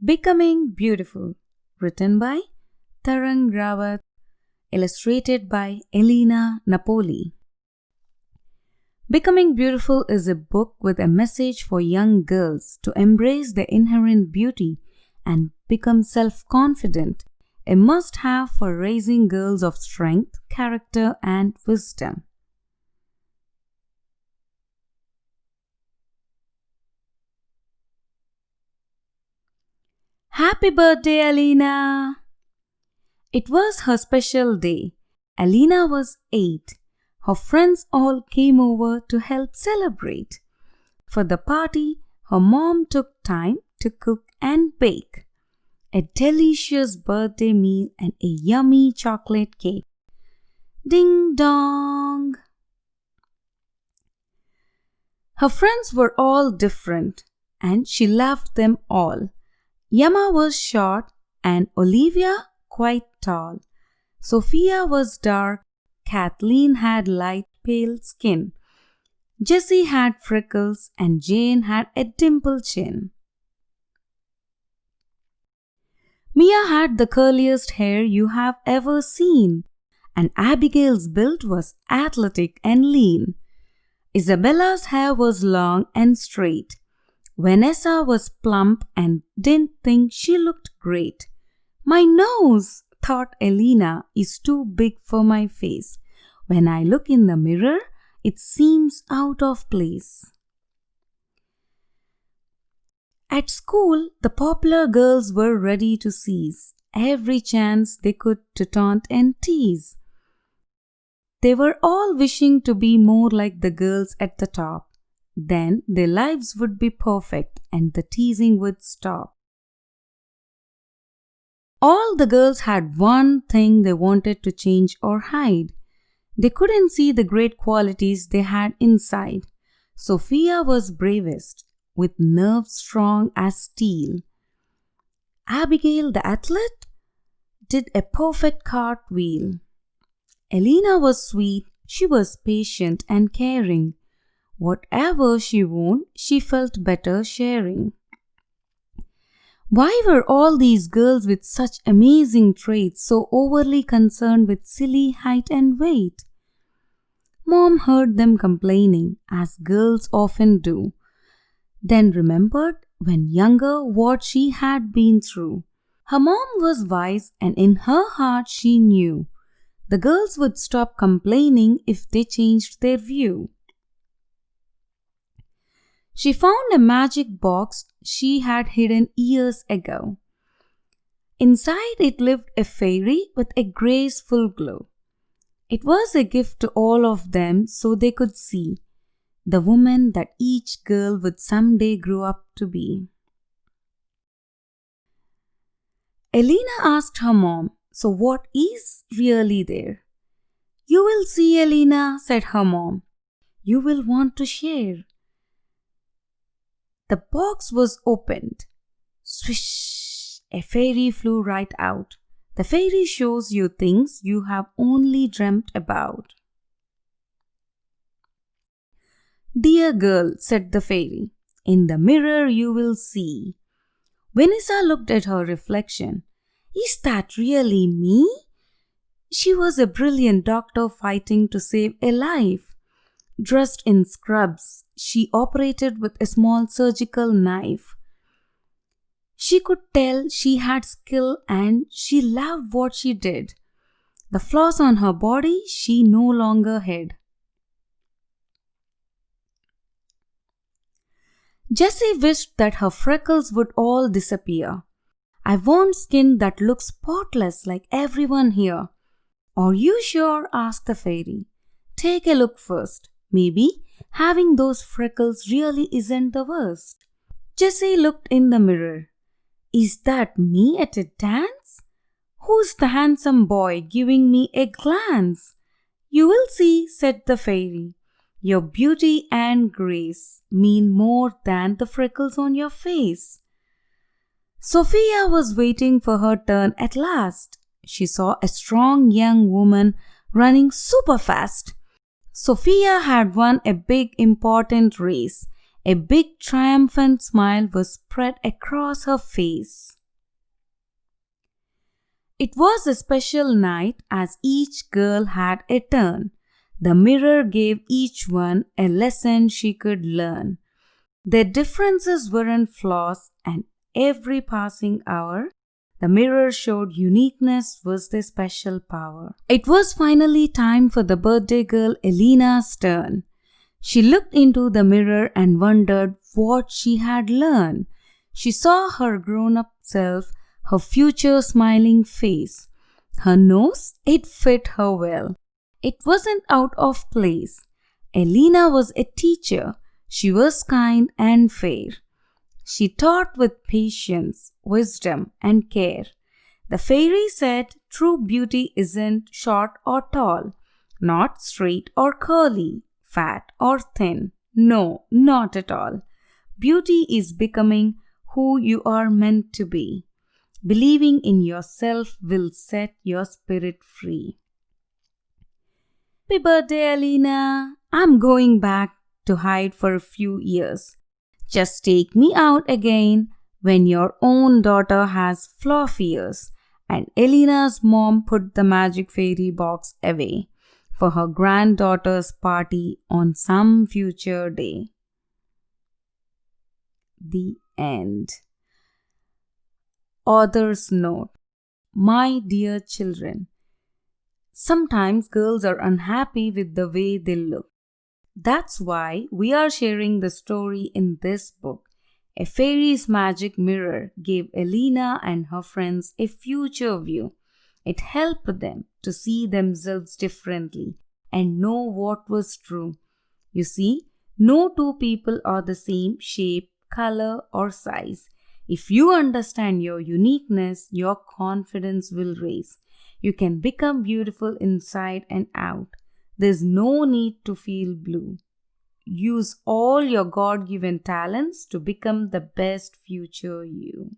Becoming Beautiful, written by Tarang Rawat, illustrated by Elena Napoli. Becoming Beautiful is a book with a message for young girls to embrace their inherent beauty and become self confident, a must have for raising girls of strength, character, and wisdom. Happy birthday, Alina! It was her special day. Alina was 8. Her friends all came over to help celebrate. For the party, her mom took time to cook and bake a delicious birthday meal and a yummy chocolate cake. Ding dong! Her friends were all different and she loved them all. Yama was short and Olivia quite tall. Sophia was dark. Kathleen had light pale skin. Jessie had freckles and Jane had a dimpled chin. Mia had the curliest hair you have ever seen, and Abigail's build was athletic and lean. Isabella's hair was long and straight. Vanessa was plump and didn't think she looked great. My nose, thought Elena, is too big for my face. When I look in the mirror, it seems out of place. At school, the popular girls were ready to seize every chance they could to taunt and tease. They were all wishing to be more like the girls at the top. Then their lives would be perfect and the teasing would stop. All the girls had one thing they wanted to change or hide. They couldn't see the great qualities they had inside. Sophia was bravest, with nerves strong as steel. Abigail, the athlete, did a perfect cartwheel. Elena was sweet, she was patient and caring. Whatever she won, she felt better sharing. Why were all these girls with such amazing traits so overly concerned with silly height and weight? Mom heard them complaining, as girls often do, then remembered when younger what she had been through. Her mom was wise and in her heart she knew the girls would stop complaining if they changed their view. She found a magic box she had hidden years ago. Inside it lived a fairy with a graceful glow. It was a gift to all of them so they could see the woman that each girl would someday grow up to be. Elena asked her mom, "So what is really there?" "You will see, Elena," said her mom. "You will want to share." The box was opened. Swish! A fairy flew right out. The fairy shows you things you have only dreamt about. "Dear girl," said the fairy, "in the mirror you will see." Vanessa looked at her reflection. "Is that really me?" She was a brilliant doctor fighting to save a life. Dressed in scrubs, she operated with a small surgical knife. She could tell she had skill and she loved what she did. The flaws on her body she no longer hid. Jessie wished that her freckles would all disappear. "I want skin that looks spotless like everyone here." "Are you sure?" asked the fairy. "Take a look first. Maybe having those freckles really isn't the worst." Jessie looked in the mirror. "Is that me at a dance? Who's the handsome boy giving me a glance?" "You will see," said the fairy. "Your beauty and grace mean more than the freckles on your face." Sophia was waiting for her turn at last. She saw a strong young woman running super fast. Sophia had won a big important race A big triumphant smile was spread across her face. It was a special night as each girl had a turn. The mirror gave each one a lesson she could learn. Their differences weren't flaws, and every passing hour, the mirror showed uniqueness was their special power. It was finally time for the birthday girl Elena's turn. She looked into the mirror and wondered what she had learned. She saw her grown-up self, her future smiling face. Her nose, it fit her well. It wasn't out of place. Elena was a teacher. She was kind and fair. She taught with patience, wisdom, and care. The fairy said true beauty isn't short or tall, not straight or curly, fat or thin. No, not at all. Beauty is becoming who you are meant to be. Believing in yourself will set your spirit free. Happy birthday, Alina. I'm going back to hide for a few years. Just take me out again when your own daughter has fluffy ears. And Elena's mom put the magic fairy box away for her granddaughter's party on some future day. The end. Author's note. My dear children, sometimes girls are unhappy with the way they look. That's why we are sharing the story in this book. A fairy's magic mirror gave Elena and her friends a future view. It helped them to see themselves differently and know what was true. You see, no two people are the same shape, color, or size. If you understand your uniqueness, your confidence will raise. You can become beautiful inside and out. There's no need to feel blue. Use all your God-given talents to become the best future you.